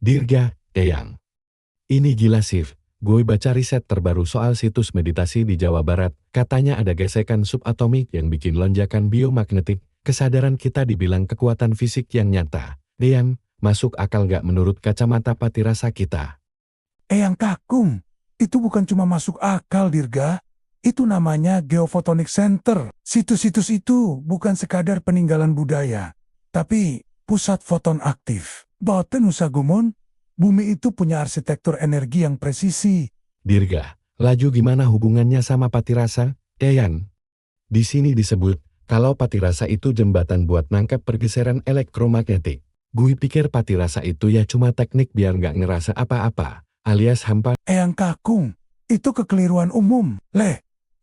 Dirga, Eyang. Ini gila Sif, gue baca riset terbaru soal situs meditasi di Jawa Barat, katanya ada gesekan subatomik yang bikin lonjakan biomagnetik, kesadaran kita dibilang kekuatan fisik yang nyata. Eyang, masuk akal gak menurut kacamata patirasa kita? Eyang Kakung, itu bukan cuma masuk akal Dirga, itu namanya Geophotonic Center. Situs-situs itu bukan sekadar peninggalan budaya, tapi pusat foton aktif. Boten usah gumun, bumi itu punya arsitektur energi yang presisi. Dirga, laju gimana hubungannya sama patirasa? Eyang. Di sini disebut, kalau patirasa itu jembatan buat nangkep pergeseran elektromagnetik. Gue pikir patirasa itu ya cuma teknik biar nggak ngerasa apa-apa, alias hampa. Eyang Kakung, itu kekeliruan umum.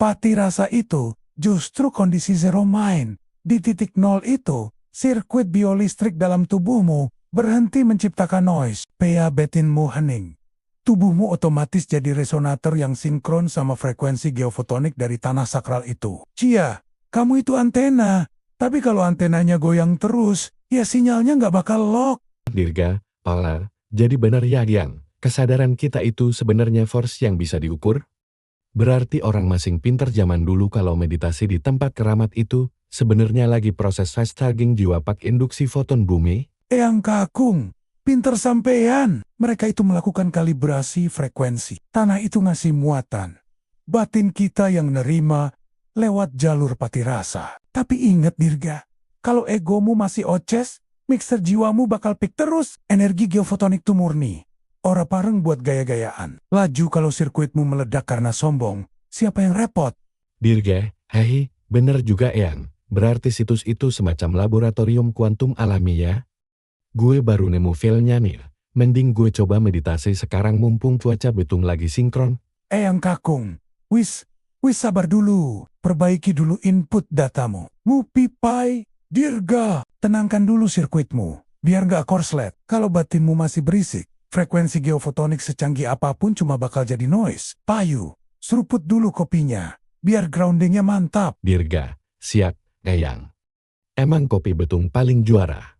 Patirasa itu justru kondisi zero mind. Di titik nol itu, sirkuit biolistrik dalam tubuhmu berhenti menciptakan noise. Pea batinmu hening. Tubuhmu otomatis jadi resonator yang sinkron sama frekuensi geofotonik dari tanah sakral itu. Cia, kamu itu antena. Tapi kalau antenanya goyang terus, ya sinyalnya nggak bakal lock. Dirga, Pala, jadi benar ya Yang, kesadaran kita itu sebenarnya force yang bisa diukur? Berarti orang masing pinter zaman dulu kalau meditasi di tempat keramat itu, sebenarnya lagi proses fast charging jiwa pak induksi foton bumi? Eyang Kakung, pinter sampean. Mereka itu melakukan kalibrasi frekuensi. Tanah itu ngasih muatan. Batin kita yang nerima lewat jalur patirasa. Tapi ingat Dirga, kalau egomu masih oces, mixer jiwamu bakal pik terus. Energi geofotonik itu murni. Ora pareng buat gaya-gayaan. Laju kalau sirkuitmu meledak karena sombong, siapa yang repot? Dirga, hei, bener juga Eyang. Berarti situs itu semacam laboratorium kuantum alami ya? Gue baru nemu filenya nih. Mending gue coba meditasi sekarang mumpung cuaca betung lagi sinkron. Eyang Kakung, wis sabar dulu. Perbaiki dulu input datamu. Ngupipai, Dirga, tenangkan dulu sirkuitmu. Biar gak korslet. Kalau batinmu masih berisik, frekuensi geofotonik secanggih apapun cuma bakal jadi noise. Payu, seruput dulu kopinya. Biar groundingnya mantap. Dirga, siap, Eyang. Emang kopi betung paling juara.